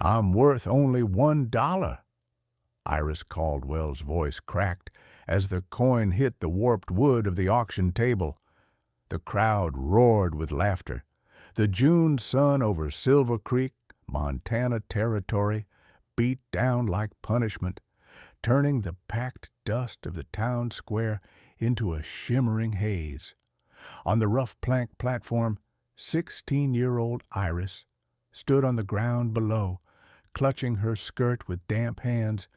I'm worth only $1. Iris Caldwell's voice cracked as the coin hit the warped wood of the auction table. The crowd roared with laughter. The June sun over Silver Creek, Montana territory, beat down like punishment, turning the packed dust of the town square into a shimmering haze. On the rough plank platform, 16-year-old Iris stood on the ground below, clutching her skirt with damp hands,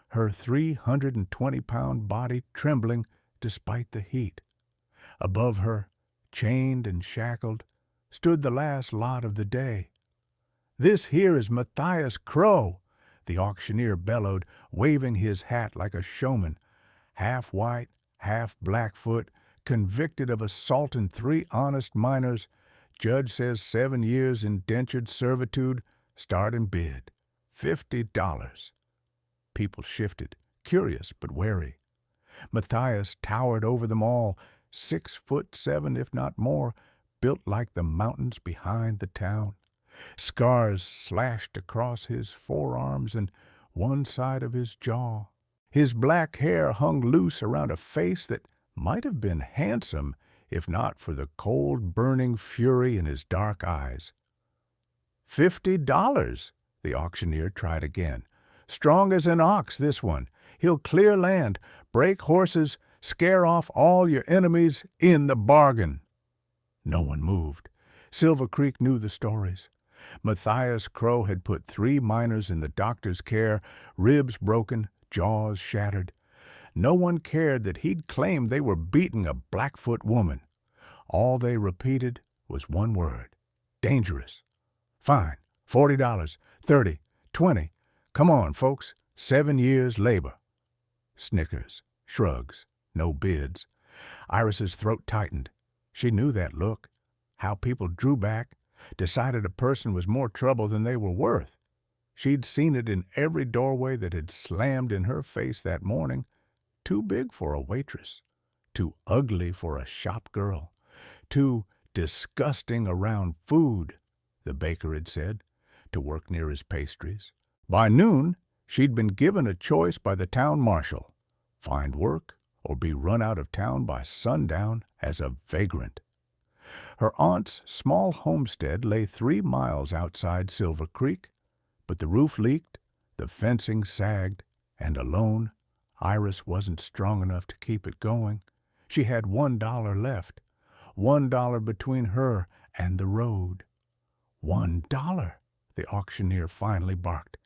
her 320-pound body trembling despite the heat. Above her, chained and shackled, stood the last lot of the day. "This here is Matthias Crow," the auctioneer bellowed, waving his hat like a showman. Half white, half Blackfoot, convicted of assaulting 3 honest miners. Judge says 7 years indentured servitude. Starting bid, $50. People shifted, curious but wary. Matthias towered over them all, 6'7", if not more, built like the mountains behind the town. Scars slashed across his forearms and one side of his jaw. His black hair hung loose around a face that might have been handsome if not for the cold, burning fury in his dark eyes. $50, the auctioneer tried again. Strong as an ox, this one. He'll clear land, break horses, scare off all your enemies in the bargain. No one moved. Silver Creek knew the stories. Matthias Crow had put 3 miners in the doctor's care, ribs broken, jaws shattered. No one cared that he'd claimed they were beating a Blackfoot woman. All they repeated was one word: dangerous. Fine, $40, $30, $20. Come on, folks, 7 years' labor. Snickers, shrugs, no bids. Iris's throat tightened. She knew that look, how people drew back, decided a person was more trouble than they were worth. She'd seen it in every doorway that had slammed in her face that morning. Too big for a waitress, too ugly for a shop girl, too disgusting around food, the baker had said, to work near his pastries. By noon, she'd been given a choice by the town marshal: find work or be run out of town by sundown as a vagrant. Her aunt's small homestead lay 3 miles outside Silver Creek, but the roof leaked, the fencing sagged, and alone, Iris wasn't strong enough to keep it going. She had $1 left, $1 between her and the road. $1, the auctioneer finally barked.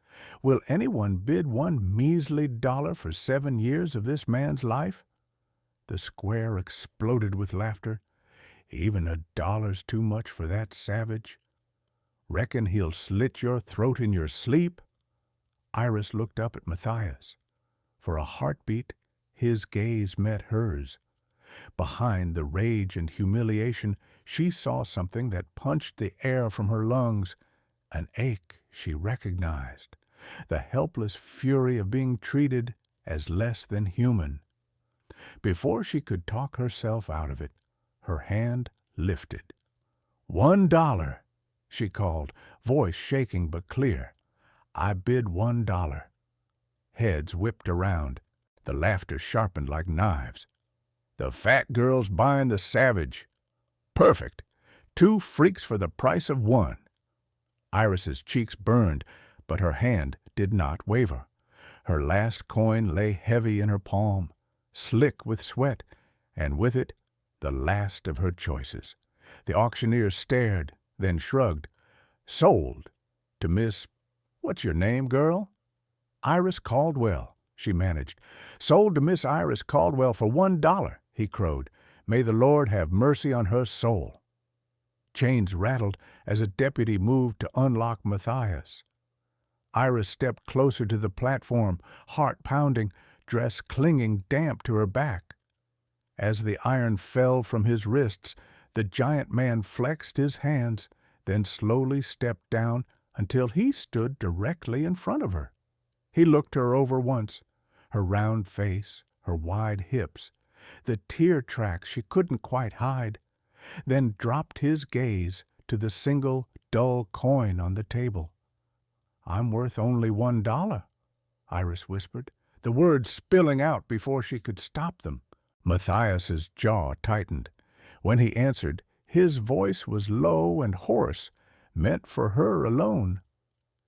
Will anyone bid $1 measly for 7 years of this man's life? The square exploded with laughter. Even $1's too much for that savage. Reckon he'll slit your throat in your sleep? Iris looked up at Matthias. For a heartbeat, his gaze met hers. Behind the rage and humiliation, she saw something that punched the air from her lungs, an ache she recognized, the helpless fury of being treated as less than human. Before she could talk herself out of it, her hand lifted. $1, she called, voice shaking but clear. I bid $1. Heads whipped around. The laughter sharpened like knives. The fat girl's buying the savage. Perfect. 2 freaks for the price of 1. Iris's cheeks burned, but her hand did not waver. Her last coin lay heavy in her palm, slick with sweat, and with it, the last of her choices. The auctioneer stared, then shrugged. Sold. To Miss... What's your name, girl? Iris Caldwell, she managed. Sold to Miss Iris Caldwell for $1, he crowed. May the Lord have mercy on her soul. Chains rattled as a deputy moved to unlock Matthias. Iris stepped closer to the platform, heart pounding, dress clinging damp to her back. As the iron fell from his wrists, the giant man flexed his hands, then slowly stepped down until he stood directly in front of her. He looked her over once, her round face, her wide hips, the tear tracks she couldn't quite hide, then dropped his gaze to the single dull coin on the table. I'm worth only $1, Iris whispered, the words spilling out before she could stop them. Matthias's jaw tightened. When he answered, his voice was low and hoarse, meant for her alone.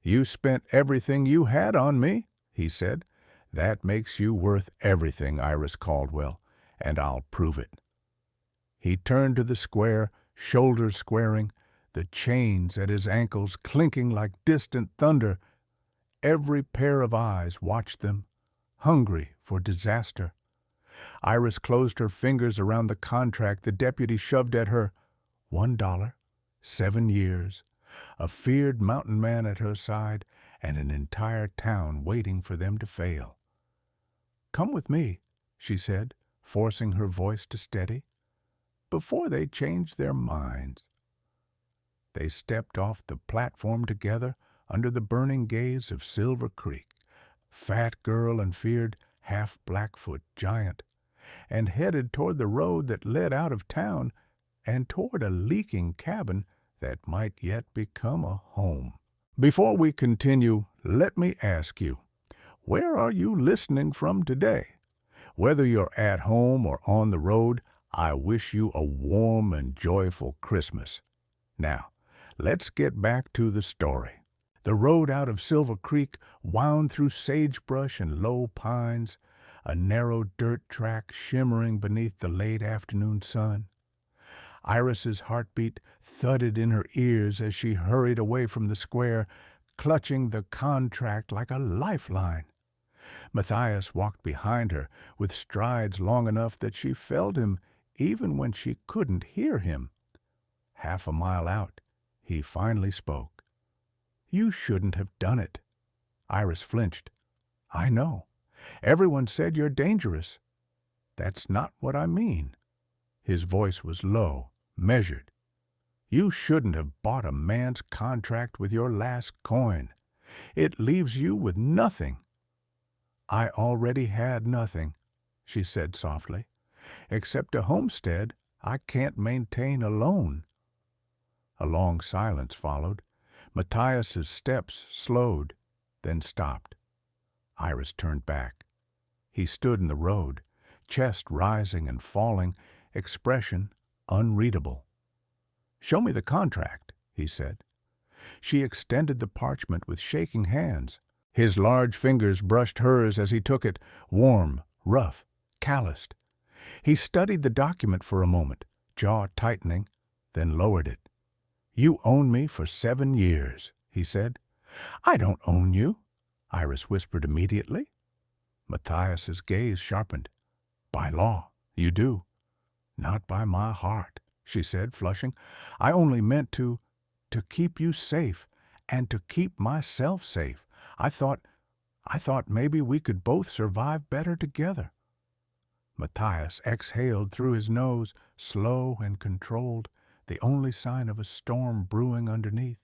You spent everything you had on me, he said. That makes you worth everything, Iris Caldwell, and I'll prove it. He turned to the square, shoulders squaring, the chains at his ankles clinking like distant thunder. Every pair of eyes watched them, hungry for disaster. Iris closed her fingers around the contract the deputy shoved at her. $1, 7 years, a feared mountain man at her side, and an entire town waiting for them to fail. Come with me, she said, forcing her voice to steady, before they change their minds. They stepped off the platform together under the burning gaze of Silver Creek, fat girl and feared half-Blackfoot giant, and headed toward the road that led out of town and toward a leaking cabin that might yet become a home. Before we continue, let me ask you, where are you listening from today? Whether you're at home or on the road, I wish you a warm and joyful Christmas. Now, let's get back to the story. The road out of Silver Creek wound through sagebrush and low pines, a narrow dirt track shimmering beneath the late afternoon sun. Iris's heartbeat thudded in her ears as she hurried away from the square, clutching the contract like a lifeline. Matthias walked behind her with strides long enough that she felt him even when she couldn't hear him. Half a mile out, he finally spoke. You shouldn't have done it. Iris flinched. I know. Everyone said you're dangerous. That's not what I mean. His voice was low, measured. You shouldn't have bought a man's contract with your last coin. It leaves you with nothing. I already had nothing, she said softly, except a homestead I can't maintain alone. A long silence followed. Matthias's steps slowed, then stopped. Iris turned back. He stood in the road, chest rising and falling, expression unreadable. Show me the contract, he said. She extended the parchment with shaking hands. His large fingers brushed hers as he took it, warm, rough, calloused. He studied the document for a moment, jaw tightening, then lowered it. You own me for 7 years, he said. I don't own you, Iris whispered immediately. Matthias's gaze sharpened. By law, you do. Not by my heart, she said, flushing. I only meant to keep you safe and to keep myself safe. I thought maybe we could both survive better together. Matthias exhaled through his nose, slow and controlled, the only sign of a storm brewing underneath.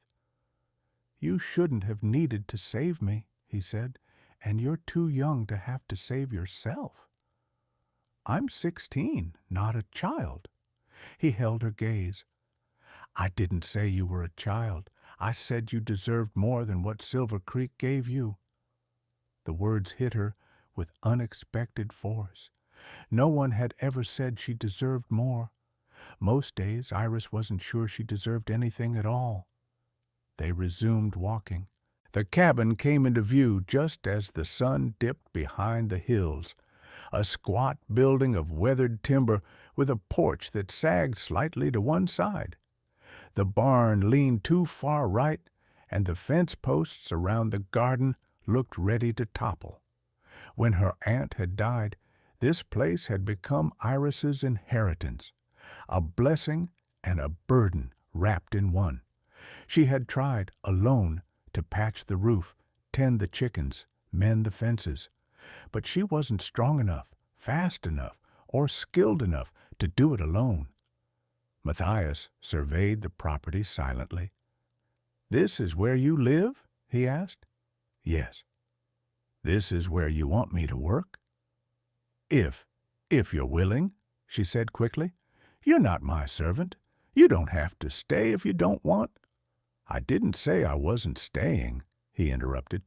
You shouldn't have needed to save me, he said, and you're too young to have to save yourself. I'm 16, not a child. He held her gaze. I didn't say you were a child. I said you deserved more than what Silver Creek gave you. The words hit her with unexpected force. No one had ever said she deserved more. Most days, Iris wasn't sure she deserved anything at all. They resumed walking. The cabin came into view just as the sun dipped behind the hills, a squat building of weathered timber with a porch that sagged slightly to one side. The barn leaned too far right, and the fence posts around the garden looked ready to topple. When her aunt had died, this place had become Iris's inheritance, a blessing and a burden wrapped in one. She had tried, alone, to patch the roof, tend the chickens, mend the fences, but she wasn't strong enough, fast enough, or skilled enough to do it alone. Matthias surveyed the property silently. This is where you live? He asked. Yes. This is where you want me to work? If you're willing, she said quickly. You're not my servant. You don't have to stay if you don't want. I didn't say I wasn't staying. he interrupted.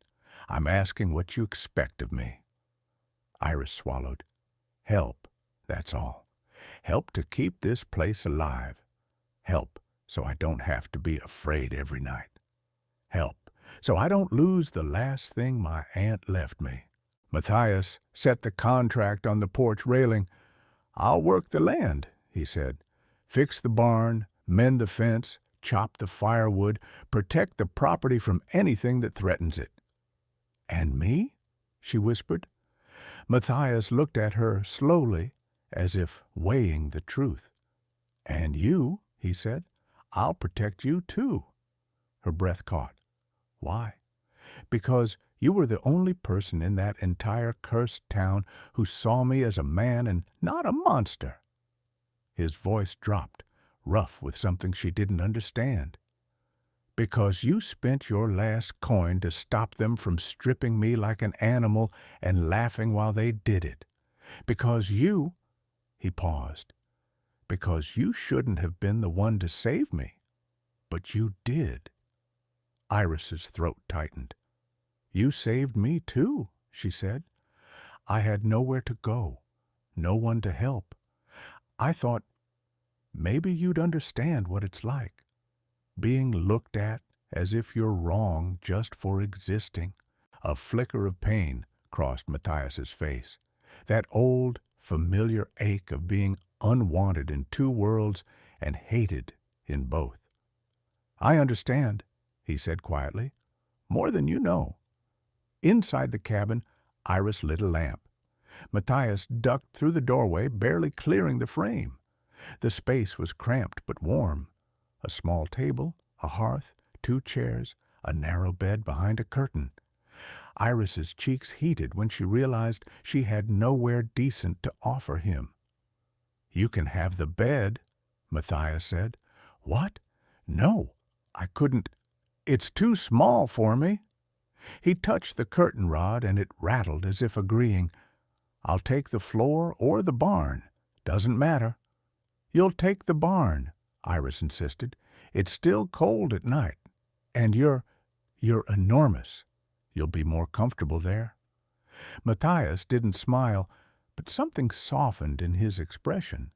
"I'm asking what you expect of me." Iris swallowed. "Help, that's all. Help to keep this place alive. Help so I don't have to be afraid every night. Help so I don't lose the last thing my aunt left me." Matthias set the contract on the porch railing. "I'll work the land," he said. "Fix the barn, mend the fence, chop the firewood, protect the property from anything that threatens it." "And me?" she whispered. Matthias looked at her slowly, as if weighing the truth. "And you," he said. "I'll protect you too." Her breath caught. "Why?" "Because you were the only person in that entire cursed town who saw me as a man and not a monster." His voice dropped, rough with something she didn't understand. "Because you spent your last coin to stop them from stripping me like an animal and laughing while they did it. Because you—" He paused. "Because you shouldn't have been the one to save me. But you did." Iris's throat tightened. "You saved me too," she said. "I had nowhere to go, no one to help. I thought maybe you'd understand what it's like, being looked at as if you're wrong just for existing." A flicker of pain crossed Matthias's face. That old, familiar ache of being unwanted in two worlds and hated in both. "I understand," he said quietly. "More than you know." Inside the cabin, Iris lit a lamp. Matthias ducked through the doorway, barely clearing the frame. The space was cramped but warm. A small table, a hearth, 2 chairs, a narrow bed behind a curtain. Iris's cheeks heated when she realized she had nowhere decent to offer him. "You can have the bed," Matthias said. "What? No, I couldn't. It's too small for me." He touched the curtain rod and it rattled as if agreeing. "I'll take the floor or the barn. Doesn't matter." "You'll take the barn," Iris insisted. "It's still cold at night. And you're enormous. You'll be more comfortable there." Matthias didn't smile, but something softened in his expression.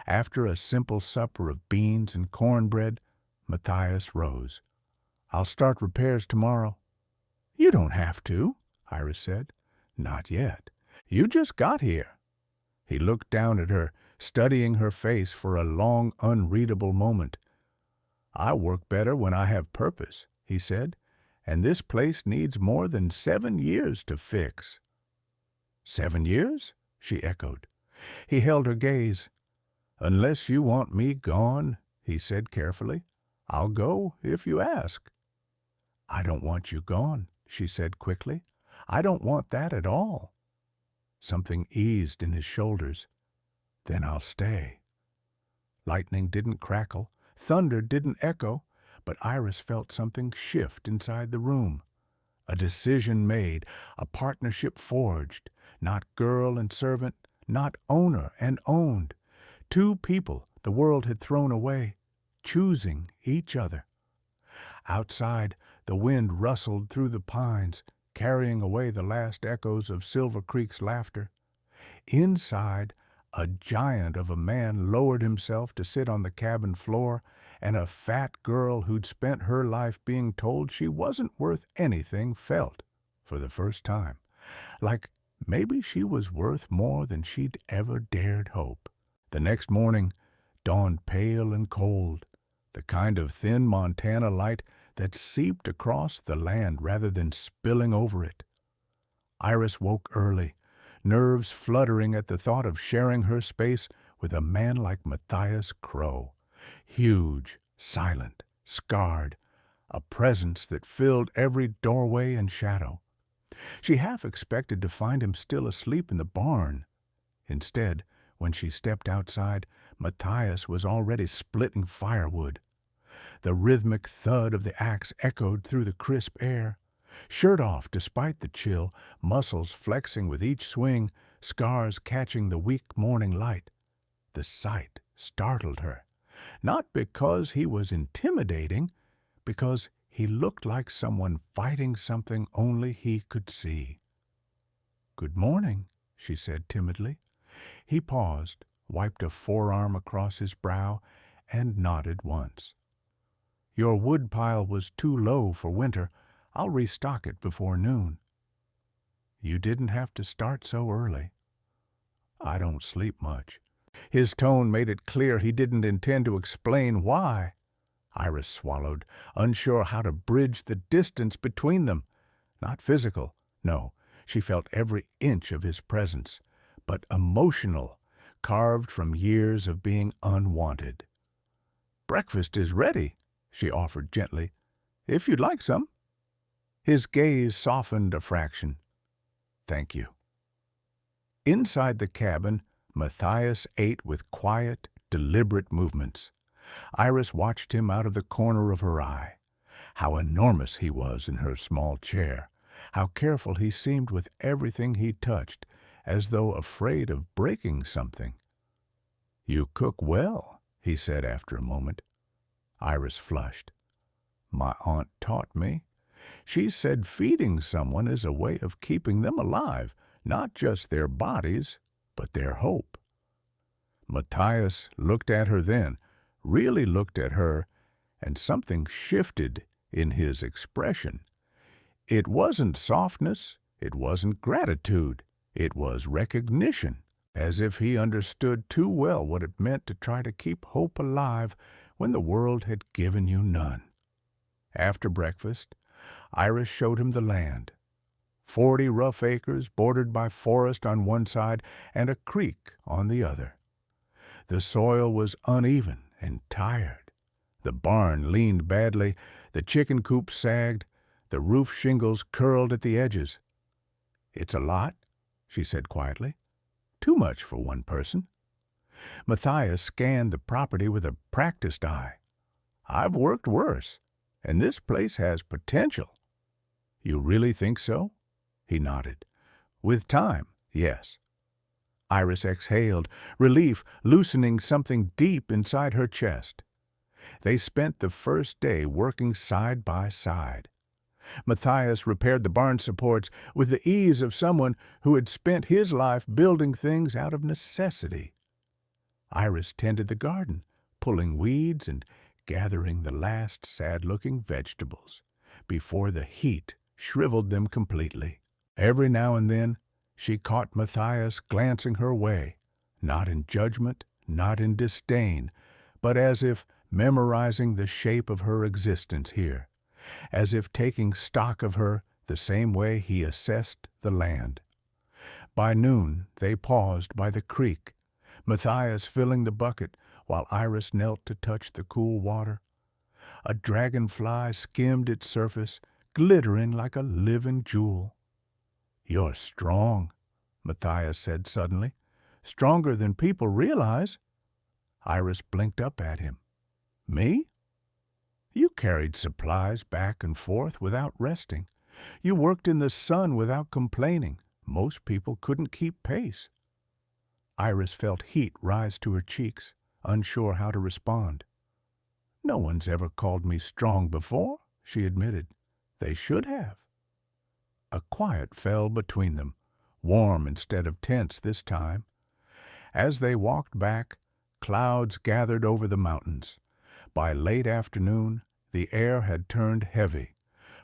After a simple supper of beans and cornbread, Matthias rose. "I'll start repairs tomorrow." "You don't have to," Iris said. "Not yet. You just got here." He looked down at her, studying her face for a long, unreadable moment. "I work better when I have purpose," he said, "and this place needs more than 7 years to fix." "7 years?" she echoed. He held her gaze. "Unless you want me gone," he said carefully, "I'll go if you ask." "I don't want you gone," she said quickly. "I don't want that at all." Something eased in his shoulders. "Then I'll stay." Lightning didn't crackle, thunder didn't echo, but Iris felt something shift inside the room. A decision made, a partnership forged, not girl and servant, not owner and owned. 2 people the world had thrown away, choosing each other. Outside, the wind rustled through the pines, carrying away the last echoes of Silver Creek's laughter. Inside, a giant of a man lowered himself to sit on the cabin floor, and a fat girl who'd spent her life being told she wasn't worth anything felt, for the first time, like maybe she was worth more than she'd ever dared hope. The next morning dawned pale and cold, the kind of thin Montana light that seeped across the land rather than spilling over it. Iris woke early, nerves fluttering at the thought of sharing her space with a man like Matthias Crow. Huge, silent, scarred, a presence that filled every doorway and shadow. She half expected to find him still asleep in the barn. Instead, when she stepped outside, Matthias was already splitting firewood. The rhythmic thud of the axe echoed through the crisp air. Shirt off despite the chill, muscles flexing with each swing, scars catching the weak morning light. The sight startled her, not because he was intimidating, because He looked like someone fighting something only he could see. "Good morning," she said timidly. He paused, wiped a forearm across his brow, and nodded once. "Your wood pile was too low for winter. I'll restock it before noon." "You didn't have to start so early." "I don't sleep much." His tone made it clear he didn't intend to explain why. Iris swallowed, unsure how to bridge the distance between them. Not physical, no, she felt every inch of his presence, but emotional, carved from years of being unwanted. "Breakfast is ready," she offered gently, "if you'd like some." His gaze softened a fraction. "Thank you." Inside the cabin, Matthias ate with quiet, deliberate movements. Iris watched him out of the corner of her eye. How enormous he was in her small chair. How careful he seemed with everything he touched, as though afraid of breaking something. "You cook well," he said after a moment. Iris flushed. "My aunt taught me. She said feeding someone is a way of keeping them alive, not just their bodies, but their hope." Matthias looked at her then, really looked at her, and something shifted in his expression. It wasn't softness, it wasn't gratitude, it was recognition, as if he understood too well what it meant to try to keep hope alive when the world had given you none. After breakfast, Iris showed him the land. 40 rough acres bordered by forest on one side and a creek on the other. The soil was uneven and tired. The barn leaned badly, the chicken coop sagged, the roof shingles curled at the edges. "It's a lot," she said quietly. "Too much for one person." Matthias scanned the property with a practiced eye. "I've worked worse, and this place has potential." "You really think so?" He nodded. "With time, yes." Iris exhaled, relief loosening something deep inside her chest. They spent the first day working side by side. Matthias repaired the barn supports with the ease of someone who had spent his life building things out of necessity. Iris tended the garden, pulling weeds and gathering the last sad-looking vegetables, before the heat shriveled them completely. Every now and then, she caught Matthias glancing her way, not in judgment, not in disdain, but as if memorizing the shape of her existence here, as if taking stock of her the same way he assessed the land. By noon, they paused by the creek, Matthias filling the bucket while Iris knelt to touch the cool water. A dragonfly skimmed its surface, glittering like a living jewel. "You're strong," Matthias said suddenly. "Stronger than people realize." Iris blinked up at him. "Me? You carried supplies back and forth without resting. You worked in the sun without complaining. Most people couldn't keep pace." Iris felt heat rise to her cheeks, unsure how to respond. "No one's ever called me strong before," she admitted. "They should have." A quiet fell between them, warm instead of tense this time. As they walked back, clouds gathered over the mountains. By late afternoon, the air had turned heavy,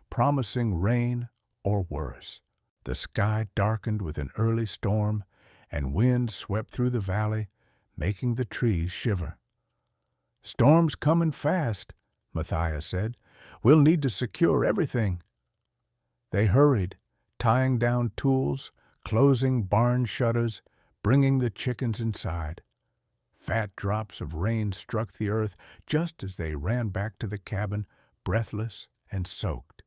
promising rain or worse. The sky darkened with an early storm, and wind swept through the valley, making the trees shiver. "Storm's coming fast," Matthias said. "We'll need to secure everything." They hurried, tying down tools, closing barn shutters, bringing the chickens inside. Fat drops of rain struck the earth just as they ran back to the cabin, breathless and soaked.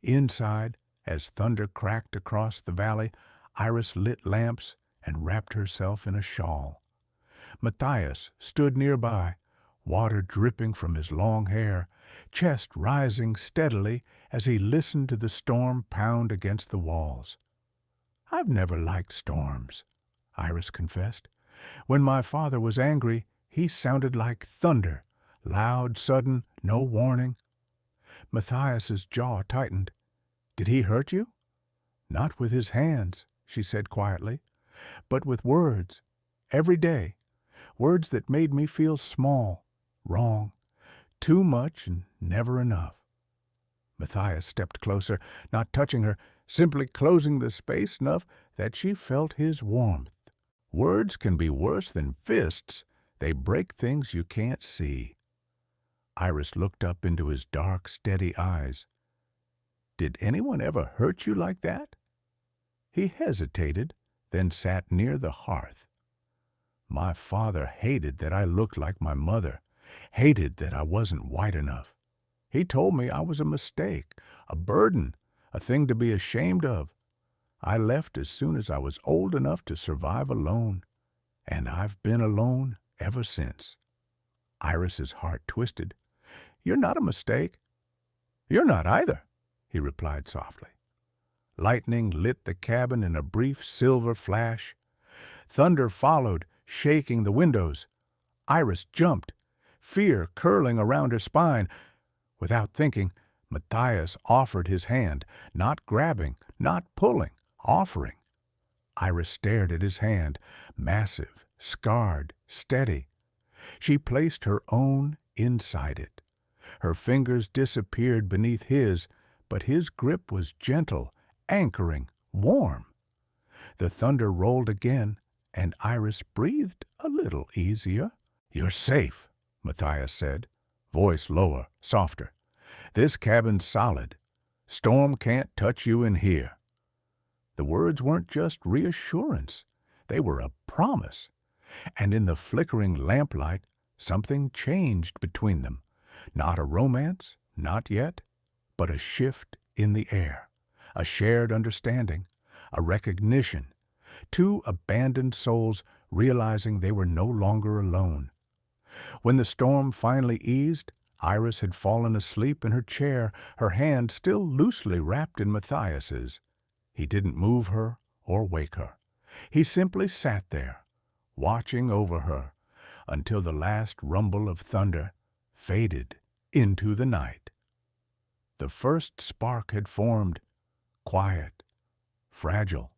Inside, as thunder cracked across the valley, Iris lit lamps and wrapped herself in a shawl. Matthias stood nearby, water dripping from his long hair, chest rising steadily as he listened to the storm pound against the walls. "I've never liked storms," Iris confessed. "When my father was angry, he sounded like thunder, loud, sudden, no warning." Matthias's jaw tightened. "Did he hurt you?" "Not with his hands," she said quietly, "but with words. Every day. Words that made me feel small, wrong, too much and never enough." Matthias stepped closer, not touching her, simply closing the space enough that she felt his warmth. Words can be worse than fists. They break things you can't see. Iris looked up into his dark, steady eyes. "Did anyone ever hurt you like that?" He hesitated, then sat near the hearth. "My father hated that I looked like my mother, hated that I wasn't white enough. He told me I was a mistake, a burden, a thing to be ashamed of. I left as soon as I was old enough to survive alone, and I've been alone ever since." Iris's heart twisted. "You're not a mistake." "You're not either," he replied softly. Lightning lit the cabin in a brief silver flash. Thunder followed, shaking the windows. Iris jumped, fear curling around her spine. Without thinking, Matthias offered his hand, not grabbing, not pulling, offering. Iris stared at his hand, massive, scarred, steady. She placed her own inside it. Her fingers disappeared beneath his, but his grip was gentle, anchoring, warm. The thunder rolled again, and Iris breathed a little easier. "You're safe," Matthias said, voice lower, softer. "This cabin's solid. Storm can't touch you in here." The words weren't just reassurance. They were a promise. And in the flickering lamplight, something changed between them. Not a romance, not yet, but a shift in the air, a shared understanding, a recognition, two abandoned souls realizing they were no longer alone. When the storm finally eased, Iris had fallen asleep in her chair, her hand still loosely wrapped in Matthias's. He didn't move her or wake her. He simply sat there, watching over her, until the last rumble of thunder faded into the night. The first spark had formed, quiet, fragile,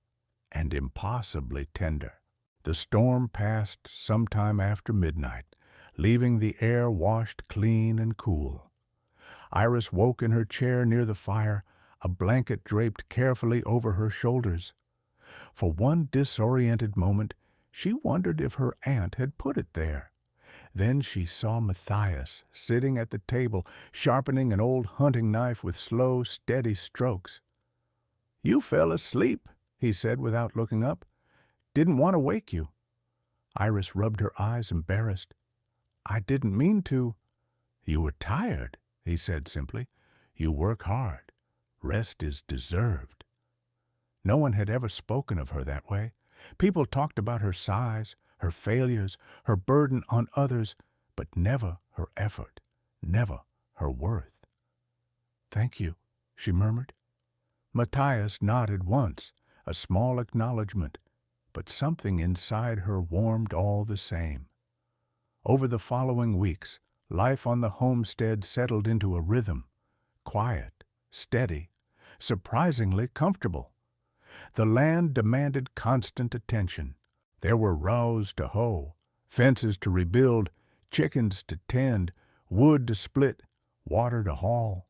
and impossibly tender. The storm passed sometime after midnight, leaving the air washed clean and cool. Iris woke in her chair near the fire, a blanket draped carefully over her shoulders. For one disoriented moment, she wondered if her aunt had put it there. Then she saw Matthias sitting at the table, sharpening an old hunting knife with slow, steady strokes. "You fell asleep," he said without looking up. "Didn't want to wake you." Iris rubbed her eyes, embarrassed. "I didn't mean to." "You were tired," he said simply. "You work hard. Rest is deserved." No one had ever spoken of her that way. People talked about her size, her failures, her burden on others, but never her effort, never her worth. "Thank you," she murmured. Matthias nodded once, a small acknowledgment, but something inside her warmed all the same. Over the following weeks, life on the homestead settled into a rhythm, quiet, steady, surprisingly comfortable. The land demanded constant attention. There were rows to hoe, fences to rebuild, chickens to tend, wood to split, water to haul.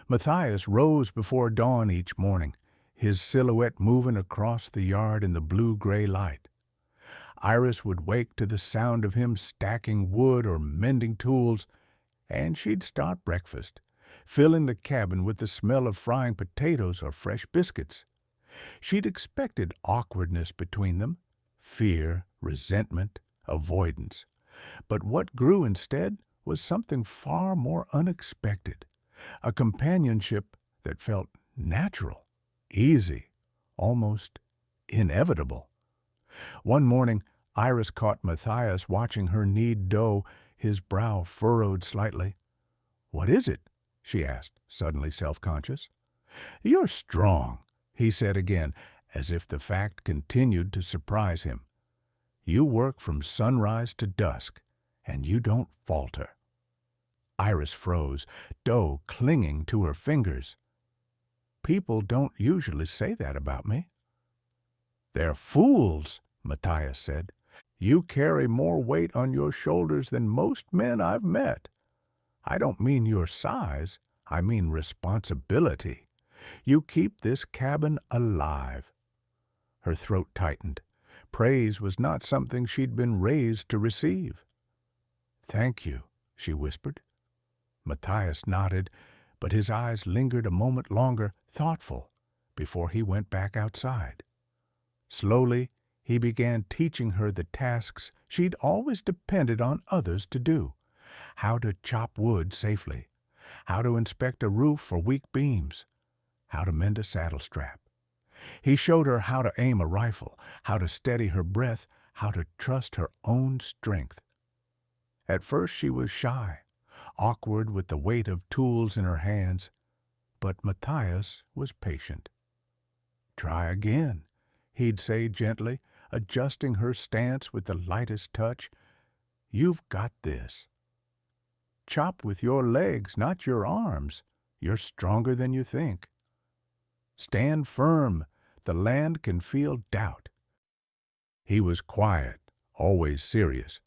Matthias rose before dawn each morning, his silhouette moving across the yard in the blue-gray light. Iris would wake to the sound of him stacking wood or mending tools, and she'd start breakfast, filling the cabin with the smell of frying potatoes or fresh biscuits. She'd expected awkwardness between them, fear, resentment, avoidance. But what grew instead was something far more unexpected, a companionship that felt natural, easy, almost inevitable. One morning, Iris caught Matthias watching her knead dough, his brow furrowed slightly. "What is it?" she asked, suddenly self-conscious. "You're strong," he said again, as if the fact continued to surprise him. "You work from sunrise to dusk, and you don't falter." Iris froze, dough clinging to her fingers. People don't usually say that about me. They're fools, Matthias said. You carry more weight on your shoulders than most men I've met. I don't mean your size, I mean responsibility. You keep this cabin alive. Her throat tightened. Praise was not something she'd been raised to receive. Thank you, she whispered. Matthias nodded, but his eyes lingered a moment longer, thoughtful, before he went back outside. Slowly, he began teaching her the tasks she'd always depended on others to do. How to chop wood safely, how to inspect a roof for weak beams, how to mend a saddle strap. He showed her how to aim a rifle, how to steady her breath, how to trust her own strength. At first she was shy, awkward with the weight of tools in her hands, but Matthias was patient. Try again, he'd say gently, adjusting her stance with the lightest touch. You've got this. Chop with your legs, not your arms. You're stronger than you think. Stand firm. The land can feel doubt. He was quiet, always serious,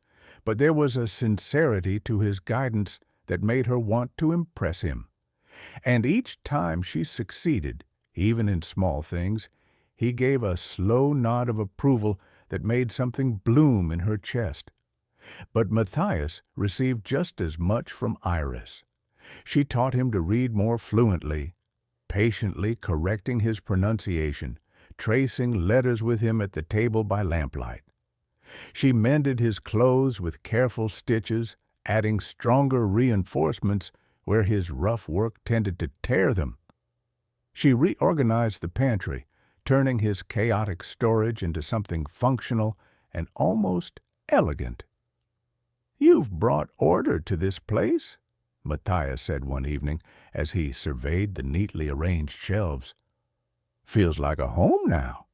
but there was a sincerity to his guidance that made her want to impress him. And each time she succeeded, even in small things, he gave a slow nod of approval that made something bloom in her chest. But Matthias received just as much from Iris. She taught him to read more fluently, patiently correcting his pronunciation, tracing letters with him at the table by lamplight. She mended his clothes with careful stitches, adding stronger reinforcements where his rough work tended to tear them. She reorganized the pantry, turning his chaotic storage into something functional and almost elegant. "You've brought order to this place," Matthias said one evening as he surveyed the neatly arranged shelves. "Feels like a home now."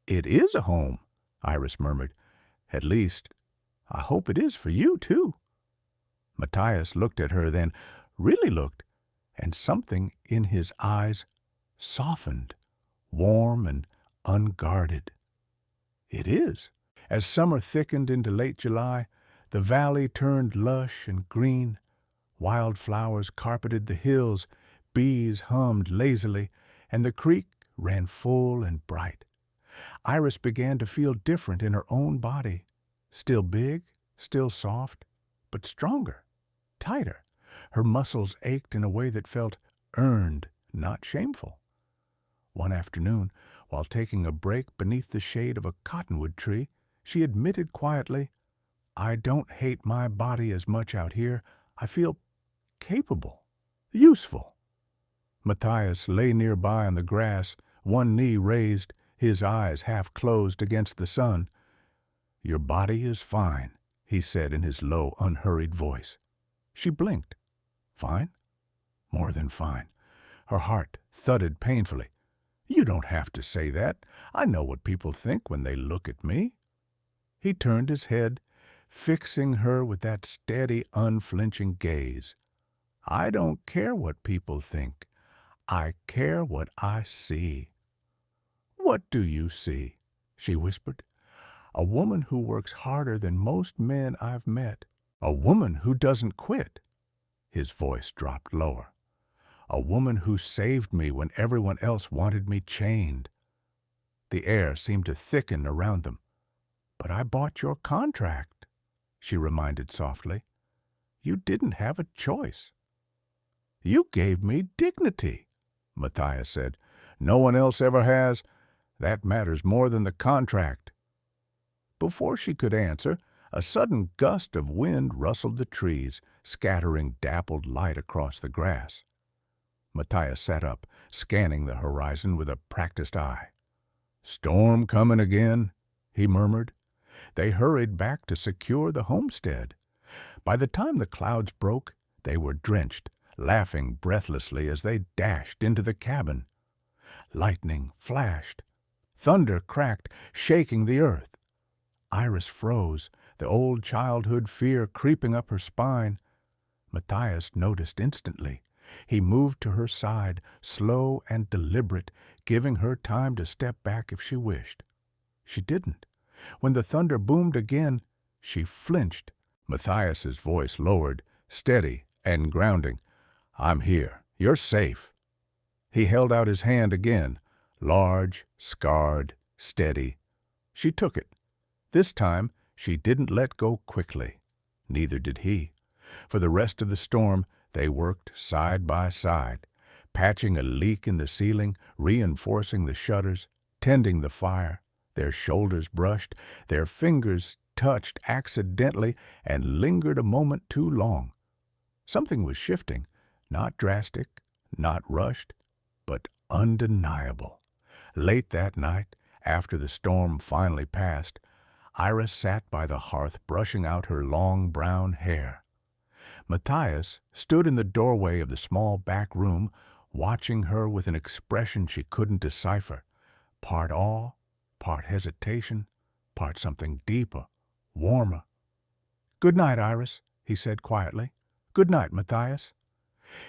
"It is a home," Iris murmured. "At least, I hope it is for you, too." Matthias looked at her then, really looked, and something in his eyes softened, warm and unguarded. "It is." As summer thickened into late July, the valley turned lush and green. Wildflowers carpeted the hills, bees hummed lazily, and the creek ran full and bright. Iris began to feel different in her own body, still big, still soft, but stronger, tighter. Her muscles ached in a way that felt earned, not shameful. One afternoon, while taking a break beneath the shade of a cottonwood tree, she admitted quietly, "I don't hate my body as much out here. I feel capable, useful." Matthias lay nearby on the grass, one knee raised, his eyes half closed against the sun. "Your body is fine," he said in his low, unhurried voice. She blinked. "Fine? More than fine." Her heart thudded painfully. "You don't have to say that. I know what people think when they look at me." He turned his head, fixing her with that steady, unflinching gaze. "I don't care what people think. I care what I see." "What do you see?" she whispered. "A woman who works harder than most men I've met. A woman who doesn't quit." His voice dropped lower. "A woman who saved me when everyone else wanted me chained." The air seemed to thicken around them. "But I bought your contract," she reminded softly. "You didn't have a choice." "You gave me dignity," Matthias said. "No one else ever has. That matters more than the contract." Before she could answer, a sudden gust of wind rustled the trees, scattering dappled light across the grass. Matthias sat up, scanning the horizon with a practiced eye. "Storm coming again," he murmured. They hurried back to secure the homestead. By the time the clouds broke, they were drenched, laughing breathlessly as they dashed into the cabin. Lightning flashed. Thunder cracked, shaking the earth. Iris froze, the old childhood fear creeping up her spine. Matthias noticed instantly. He moved to her side, slow and deliberate, giving her time to step back if she wished. She didn't. When the thunder boomed again, she flinched. Matthias's voice lowered, steady and grounding. "I'm here. You're safe." He held out his hand again, large, scarred, steady. She took it. This time, she didn't let go quickly. Neither did he. For the rest of the storm, they worked side by side, patching a leak in the ceiling, reinforcing the shutters, tending the fire. Their shoulders brushed, their fingers touched accidentally and lingered a moment too long. Something was shifting, not drastic, not rushed, but undeniable. Late that night, after the storm finally passed, Iris sat by the hearth brushing out her long brown hair. Matthias stood in the doorway of the small back room, watching her with an expression she couldn't decipher, part awe, part hesitation, part something deeper, warmer. "Good night, Iris," he said quietly. "Good night, Matthias."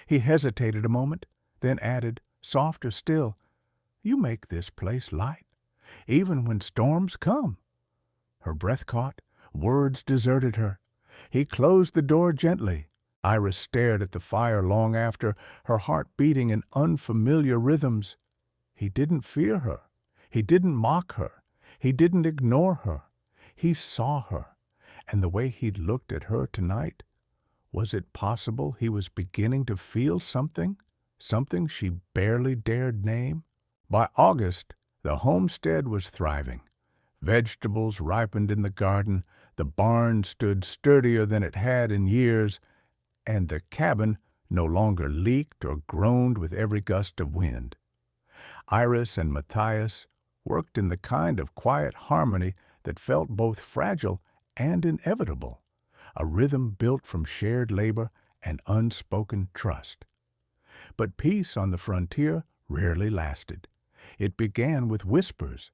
He hesitated a moment, then added, softer still, "You make this place light, even when storms come." Her breath caught, words deserted her. He closed the door gently. Iris stared at the fire long after, her heart beating in unfamiliar rhythms. He didn't fear her. He didn't mock her. He didn't ignore her. He saw her, and the way he'd looked at her tonight, was it possible he was beginning to feel something? Something she barely dared name? By August, the homestead was thriving. Vegetables ripened in the garden, the barn stood sturdier than it had in years, and the cabin no longer leaked or groaned with every gust of wind. Iris and Matthias worked in the kind of quiet harmony that felt both fragile and inevitable, a rhythm built from shared labor and unspoken trust. But peace on the frontier rarely lasted. It began with whispers.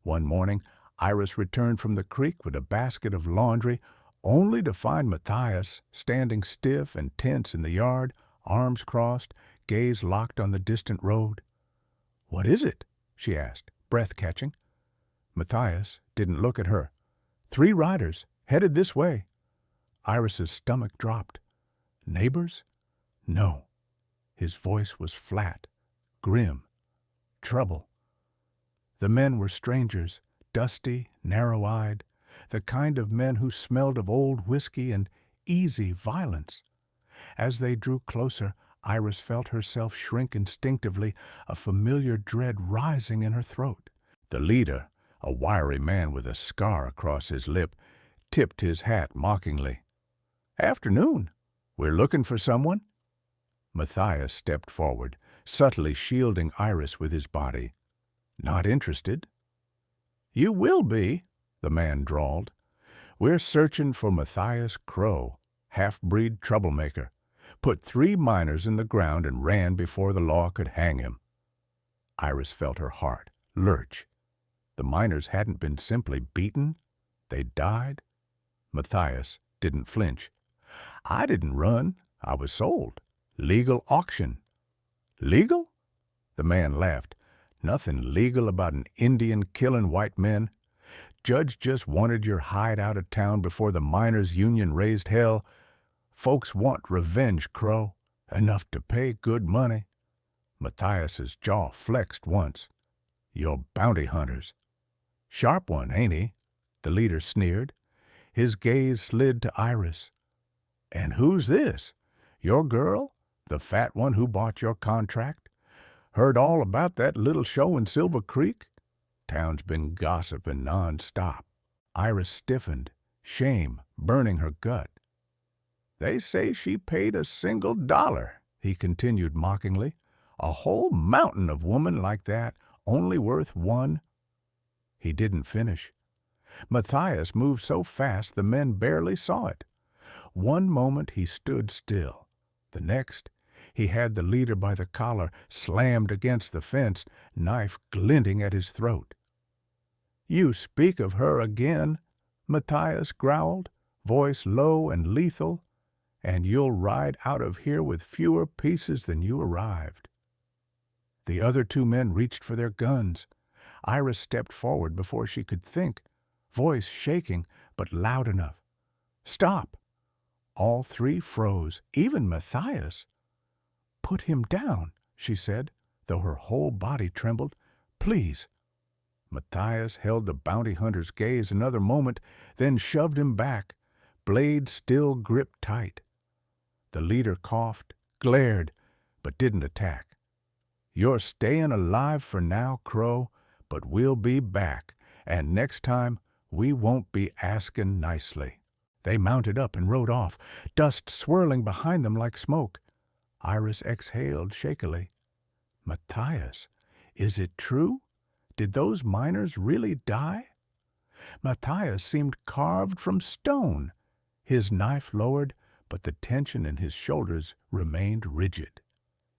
One morning, Iris returned from the creek with a basket of laundry, only to find Matthias standing stiff and tense in the yard, arms crossed, gaze locked on the distant road. "What is it?" she asked, breath catching. Matthias didn't look at her. "3 riders, headed this way." Iris's stomach dropped. "Neighbors?" "No." His voice was flat, grim. "Trouble." The men were strangers, dusty, narrow-eyed, the kind of men who smelled of old whiskey and easy violence. As they drew closer, Iris felt herself shrink instinctively, a familiar dread rising in her throat. The leader, a wiry man with a scar across his lip, tipped his hat mockingly. "Afternoon. We're looking for someone?" Matthias stepped forward, subtly shielding Iris with his body. "Not interested." "You will be," the man drawled. "We're searching for Matthias Crow, half-breed troublemaker. Put 3 miners in the ground and ran before the law could hang him." Iris felt her heart lurch. The miners hadn't been simply beaten. They died. Matthias didn't flinch. "I didn't run. I was sold. Legal auction." "Legal?" The man laughed. "Nothing legal about an Indian killing white men. Judge just wanted your hide out of town before the miners' union raised hell. Folks want revenge, Crow. Enough to pay good money." Matthias's jaw flexed once. "You're bounty hunters." "Sharp one, ain't he?" The leader sneered. His gaze slid to Iris. "And who's this? Your girl? The fat one who bought your contract? Heard all about that little show in Silver Creek? Town's been gossiping non-stop." Iris stiffened, shame burning her gut. "They say she paid a single $1, he continued mockingly. "A whole mountain of woman like that, only worth 1. He didn't finish. Matthias moved so fast the men barely saw it. One moment he stood still. The next, he had the leader by the collar, slammed against the fence, knife glinting at his throat. "You speak of her again," Matthias growled, voice low and lethal, and you'll ride out of here with fewer pieces than you arrived." The other two men reached for their guns. Iris stepped forward before she could think, voice shaking but loud enough. "Stop!" All three froze, even Matthias. "Put him down," she said, though her whole body trembled. "Please." Matthias held the bounty hunter's gaze another moment, then shoved him back, blade still gripped tight. The leader coughed, glared, but didn't attack. "You're staying alive for now, Crow, but we'll be back, and next time we won't be asking nicely." They mounted up and rode off, dust swirling behind them like smoke. Iris exhaled shakily. "Matthias, is it true? Did those miners really die?" Matthias seemed carved from stone. His knife lowered, but the tension in his shoulders remained rigid.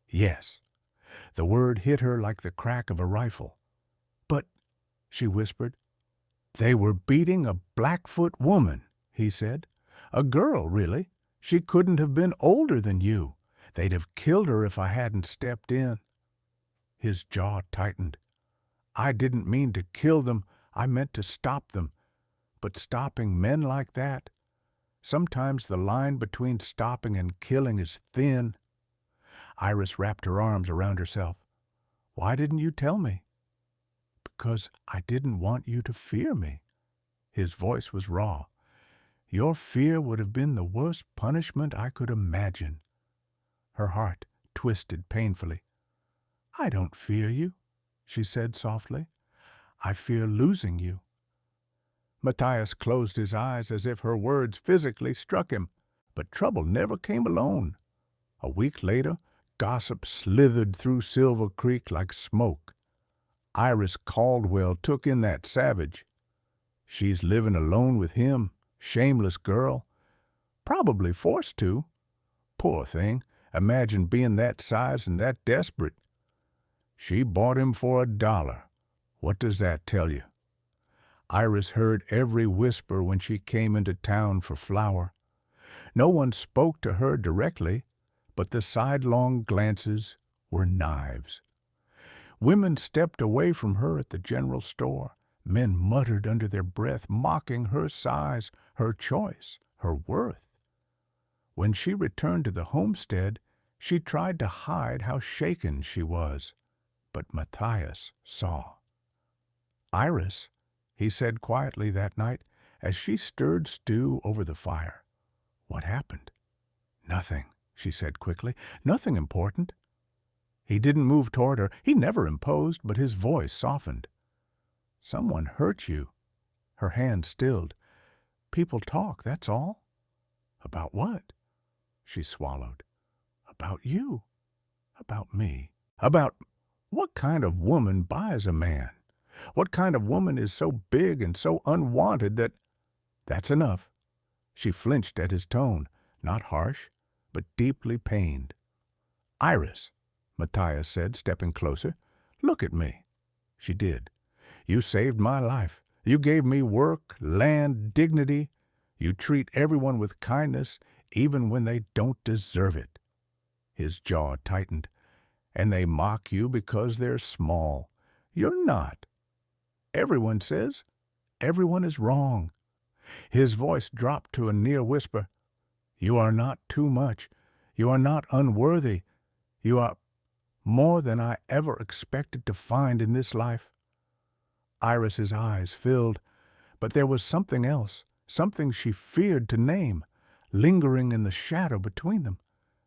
"Yes." The word hit her like the crack of a rifle. "But," she whispered. "They were beating a Blackfoot woman," he said. "A girl, really. She couldn't have been older than you. They'd have killed her if I hadn't stepped in." His jaw tightened. "I didn't mean to kill them. I meant to stop them. But stopping men like that, sometimes the line between stopping and killing is thin." Iris wrapped her arms around herself. "Why didn't you tell me?" "Because I didn't want you to fear me." His voice was raw. "Your fear would have been the worst punishment I could imagine." Her heart twisted painfully. "I don't fear you," she said softly. "I fear losing you." Matthias closed his eyes as if her words physically struck him, but trouble never came alone. A week later, gossip slithered through Silver Creek like smoke. Iris Caldwell took in that savage. She's living alone with him, shameless girl. Probably forced to. Poor thing, imagine being that size and that desperate. She bought him for $1. What does that tell you? Iris heard every whisper when she came into town for flour. No one spoke to her directly, but the sidelong glances were knives. Women stepped away from her at the general store. Men muttered under their breath, mocking her size, her choice, her worth. When she returned to the homestead, she tried to hide how shaken she was, but Matthias saw. "Iris," he said quietly that night as she stirred stew over the fire. "What happened?" "Nothing," she said quickly. "Nothing important." He didn't move toward her. He never imposed, but his voice softened. "Someone hurt you." Her hand stilled. "People talk, that's all." "About what?" She swallowed. "About you." "About me." "About what kind of woman buys a man? What kind of woman is so big and so unwanted that—" "That's enough." She flinched at his tone, not harsh, but deeply pained. "Iris," Matthias said, stepping closer, "look at me." She did. "You saved my life. You gave me work, land, dignity. You treat everyone with kindness, even when they don't deserve it." His jaw tightened. "And they mock you because they're small. You're not. Everyone says everyone is wrong." His voice dropped to a near whisper. "You are not too much. You are not unworthy. You are more than I ever expected to find in this life." Iris's eyes filled, but there was something else, something she feared to name, lingering in the shadow between them.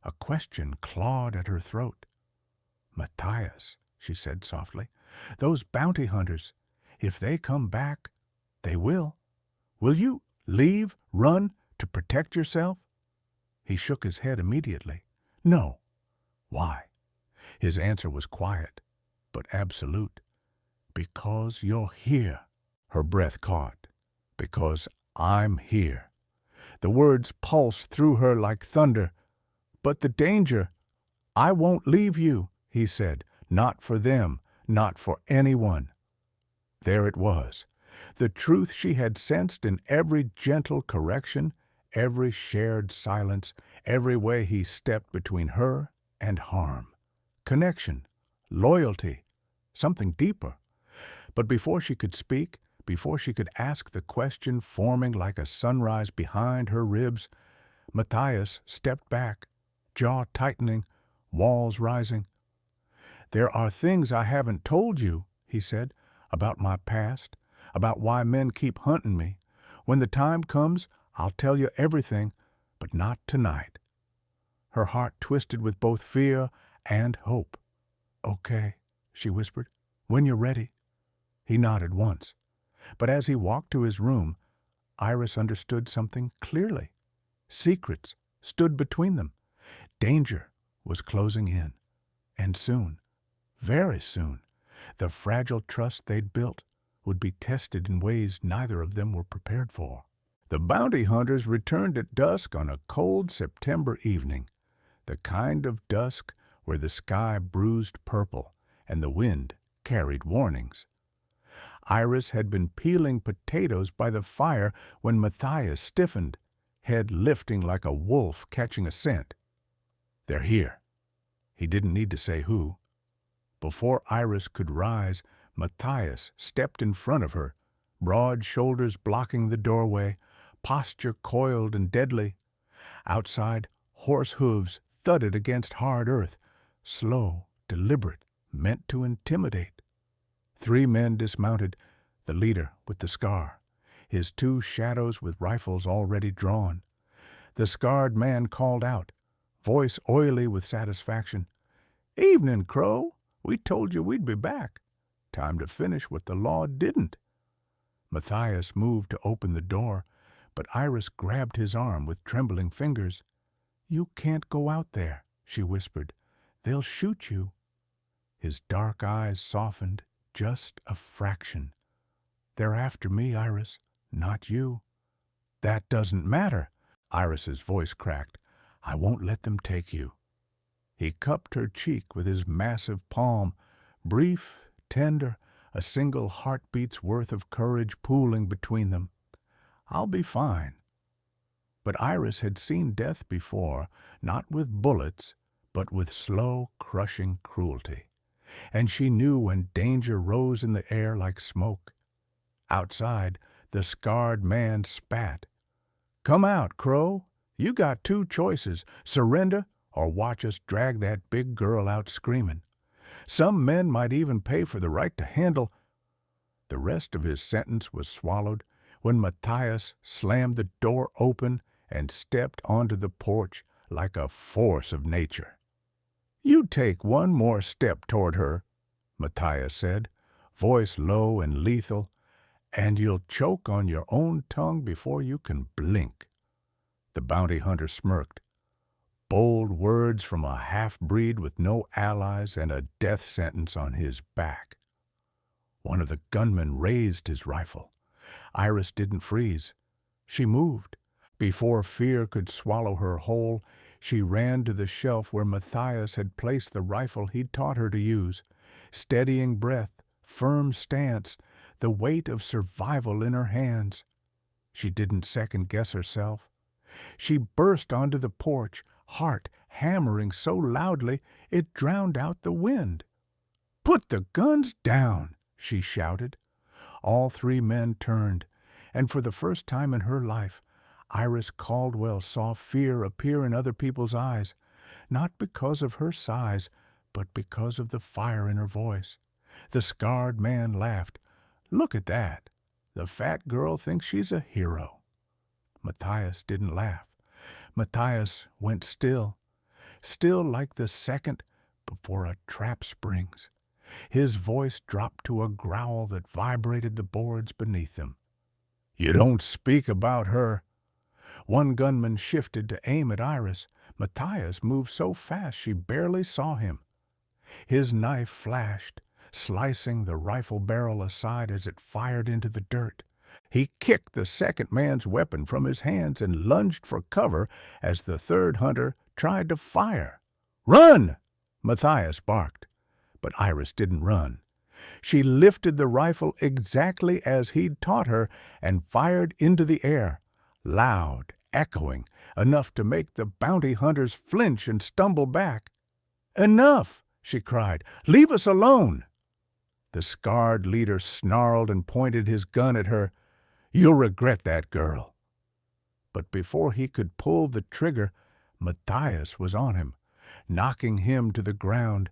A question clawed at her throat. "Matthias," she said softly, "those bounty hunters, if they come back, they will you leave, run, to protect yourself?" He shook his head immediately. "No." "Why?" His answer was quiet, but absolute. "Because you're here." Her breath caught. "Because I'm here." The words pulsed through her like thunder. "But the danger—" "I won't leave you," he said. "Not for them, not for anyone." There it was, the truth she had sensed in every gentle correction, every shared silence, every way he stepped between her and harm. Connection, loyalty, something deeper. But before she could speak, before she could ask the question forming like a sunrise behind her ribs, Matthias stepped back, jaw tightening, walls rising. "There are things I haven't told you," he said, "about my past, about why men keep hunting me. When the time comes, I'll tell you everything, but not tonight." Her heart twisted with both fear and hope. "Okay," she whispered, "when you're ready." He nodded once. But as he walked to his room, Iris understood something clearly. Secrets stood between them. Danger was closing in. And soon, very soon, the fragile trust they'd built would be tested in ways neither of them were prepared for. The bounty hunters returned at dusk on a cold September evening, the kind of dusk where the sky bruised purple and the wind carried warnings. Iris had been peeling potatoes by the fire when Matthias stiffened, head lifting like a wolf catching a scent. "They're here." He didn't need to say who. Before Iris could rise, Matthias stepped in front of her, broad shoulders blocking the doorway, posture coiled and deadly. Outside, horse hooves thudded against hard earth, slow, deliberate, meant to intimidate. 3 men dismounted, the leader with the scar, his 2 shadows with rifles already drawn. The scarred man called out, voice oily with satisfaction, "Evening, Crow. We told you we'd be back. Time to finish what the law didn't." Matthias moved to open the door, but Iris grabbed his arm with trembling fingers. "You can't go out there," she whispered. "They'll shoot you." His dark eyes softened just a fraction. "They're after me, Iris, not you." "That doesn't matter." Iris's voice cracked. "I won't let them take you." He cupped her cheek with his massive palm, brief, tender, a single heartbeat's worth of courage pooling between them. "I'll be fine." But Iris had seen death before, not with bullets, but with slow, crushing cruelty. And she knew when danger rose in the air like smoke. Outside, the scarred man spat. "Come out, Crow. You got 2 choices, surrender or watch us drag that big girl out screaming. Some men might even pay for the right to handle—" The rest of his sentence was swallowed when Matthias slammed the door open and stepped onto the porch like a force of nature. "You take one more step toward her," Matthias said, voice low and lethal, "and you'll choke on your own tongue before you can blink." The bounty hunter smirked. Bold words from a half-breed with no allies and a death sentence on his back. One of the gunmen raised his rifle. Iris didn't freeze. She moved. Before fear could swallow her whole, she ran to the shelf where Matthias had placed the rifle he'd taught her to use. Steadying breath, firm stance, the weight of survival in her hands. She didn't second-guess herself. She burst onto the porch, heart hammering so loudly it drowned out the wind. "Put the guns down!" she shouted. All 3 men turned, and for the first time in her life, Iris Caldwell saw fear appear in other people's eyes, not because of her size, but because of the fire in her voice. The scarred man laughed. "Look at that. The fat girl thinks she's a hero." Matthias didn't laugh. Matthias went still, still like the second before a trap springs. His voice dropped to a growl that vibrated the boards beneath him. "You don't speak about her." One gunman shifted to aim at Iris. Matthias moved so fast she barely saw him. His knife flashed, slicing the rifle barrel aside as it fired into the dirt. He kicked the second man's weapon from his hands and lunged for cover as the third hunter tried to fire. "Run!" Matthias barked. But Iris didn't run. She lifted the rifle exactly as he'd taught her and fired into the air, loud echoing, enough to make the bounty hunters flinch and stumble back. "Enough!" she cried. "Leave us alone!" The scarred leader snarled and pointed his gun at her. "You'll regret that, girl." But before he could pull the trigger, Matthias was on him, knocking him to the ground,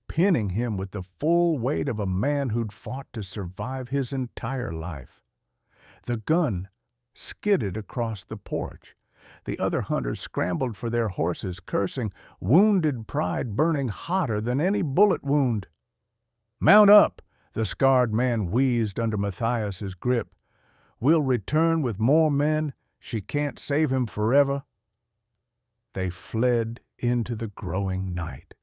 pinning him with the full weight of a man who'd fought to survive his entire life. The gun skidded across the porch. The other hunters scrambled for their horses, cursing, wounded pride burning hotter than any bullet wound. "Mount up!" the scarred man wheezed under Matthias's grip. "We'll return with more men. She can't save him forever." They fled into the growing night.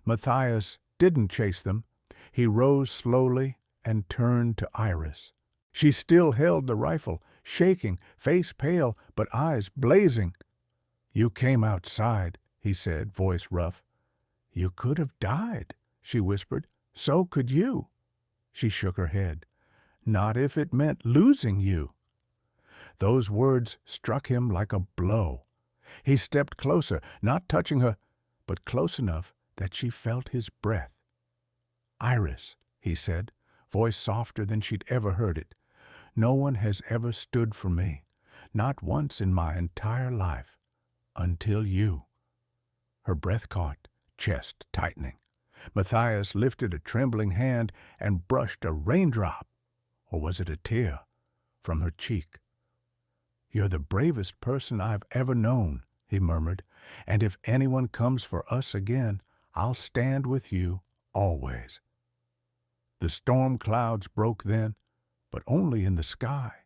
Matthias didn't chase them. He rose slowly and turned to Iris. She still held the rifle, shaking, face pale, but eyes blazing. "You came outside," he said, voice rough. "You could have died," she whispered. "So could you." She shook her head. "Not if it meant losing you." Those words struck him like a blow. He stepped closer, not touching her, but close enough that she felt his breath. "Iris," he said, voice softer than she'd ever heard it, "no one has ever stood for me, not once in my entire life, until you." Her breath caught, chest tightening. Matthias lifted a trembling hand and brushed a raindrop, or was it a tear, from her cheek. "You're the bravest person I've ever known," he murmured, "and if anyone comes for us again, I'll stand with you always." The storm clouds broke then, but only in the sky.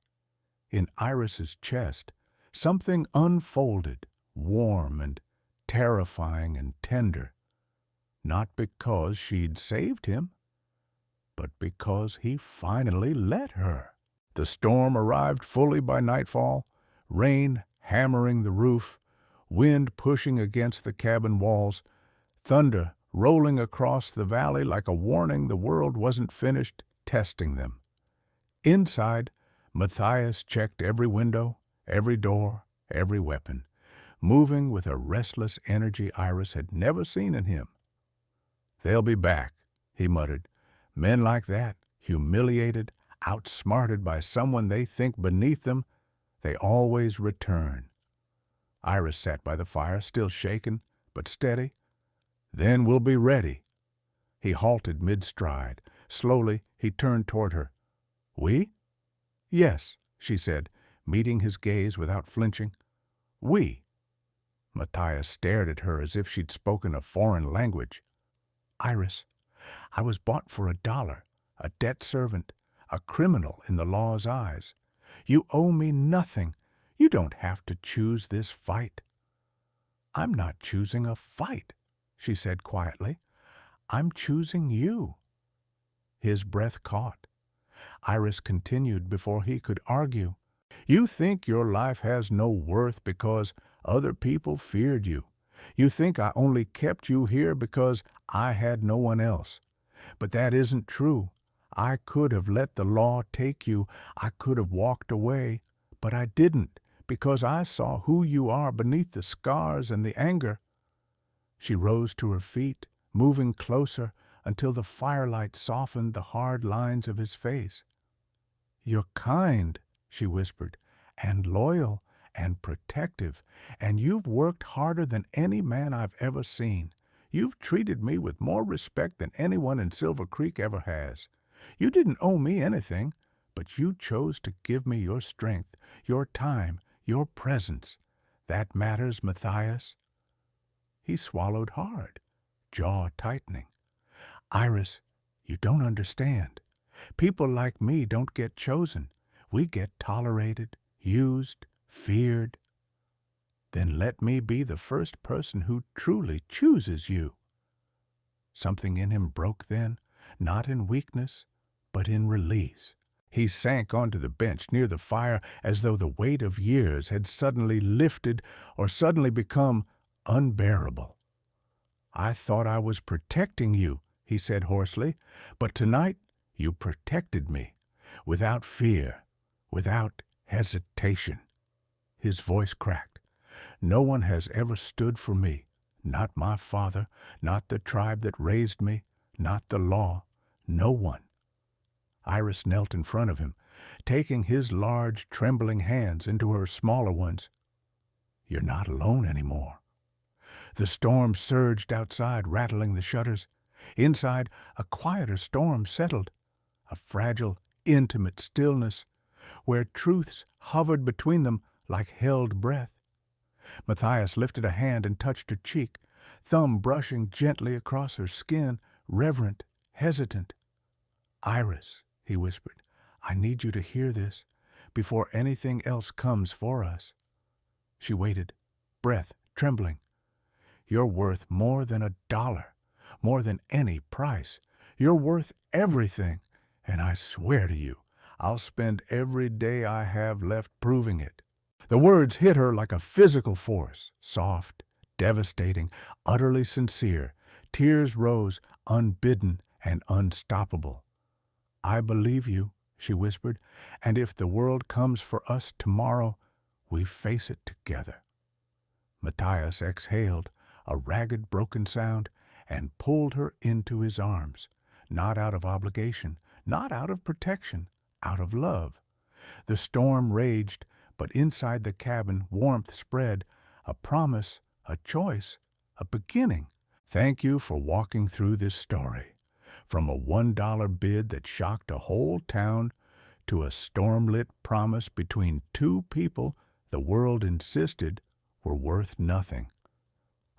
In Iris's chest, something unfolded, warm and terrifying and tender, not because she'd saved him, but because he finally let her. The storm arrived fully by nightfall, rain hammering the roof, wind pushing against the cabin walls, thunder rolling across the valley like a warning the world wasn't finished testing them. Inside, Matthias checked every window, every door, every weapon, moving with a restless energy Iris had never seen in him. "They'll be back," he muttered. "Men like that, humiliated, outsmarted by someone they think beneath them, they always return." Iris sat by the fire, still shaken, but steady. "Then we'll be ready." He halted mid-stride. Slowly, he turned toward her. "We?" "Yes," she said, meeting his gaze without flinching. "We." Matthias stared at her as if she'd spoken a foreign language. "Iris, I was bought for $1, a debt servant, a criminal in the law's eyes. You owe me nothing. You don't have to choose this fight." "I'm not choosing a fight," she said quietly. "I'm choosing you." His breath caught. Iris continued before he could argue. "You think your life has no worth because other people feared you. You think I only kept you here because I had no one else. But that isn't true. I could have let the law take you. I could have walked away. But I didn't, because I saw who you are beneath the scars and the anger." She rose to her feet, moving closer until the firelight softened the hard lines of his face. "You're kind," she whispered, "and loyal and protective, and you've worked harder than any man I've ever seen. You've treated me with more respect than anyone in Silver Creek ever has. You didn't owe me anything, but you chose to give me your strength, your time, your presence. That matters, Matthias." He swallowed hard, jaw tightening. "Iris, you don't understand. People like me don't get chosen. We get tolerated, used, feared." "Then let me be the first person who truly chooses you." Something in him broke then, not in weakness, but in release. He sank onto the bench near the fire as though the weight of years had suddenly lifted or suddenly become unbearable. "I thought I was protecting you," he said hoarsely, "but tonight you protected me, without fear, without hesitation." His voice cracked. No one has ever stood for me. Not my father, not the tribe that raised me, not the law. No one. Iris knelt in front of him, taking his large, trembling hands into her smaller ones. You're not alone anymore. The storm surged outside, rattling the shutters. Inside, a quieter storm settled, a fragile, intimate stillness, where truths hovered between them like held breath. Matthias lifted a hand and touched her cheek, thumb brushing gently across her skin, reverent, hesitant. Iris, he whispered, I need you to hear this before anything else comes for us. She waited, breath trembling. You're worth more than $1, more than any price. You're worth everything, and I swear to you, I'll spend every day I have left proving it. The words hit her like a physical force, soft, devastating, utterly sincere. Tears rose, unbidden and unstoppable. I believe you, she whispered, and if the world comes for us tomorrow, we face it together. Matthias exhaled, a ragged, broken sound, and pulled her into his arms, not out of obligation, not out of protection, out of love. The storm raged, but inside the cabin warmth spread, a promise, a choice, a beginning. Thank you for walking through this story. From a $1 bid that shocked a whole town to a storm-lit promise between two people the world insisted were worth nothing.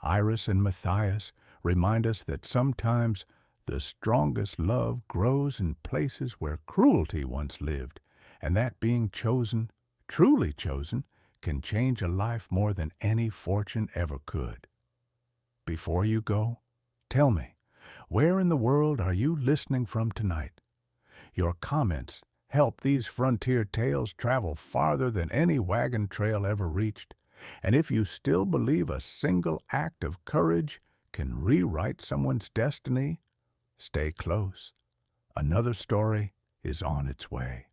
Iris and Matthias remind us that sometimes the strongest love grows in places where cruelty once lived, and that being chosen, truly chosen, can change a life more than any fortune ever could. Before you go, tell me, where in the world are you listening from tonight? Your comments help these frontier tales travel farther than any wagon trail ever reached. And if you still believe a single act of courage can rewrite someone's destiny, stay close. Another story is on its way.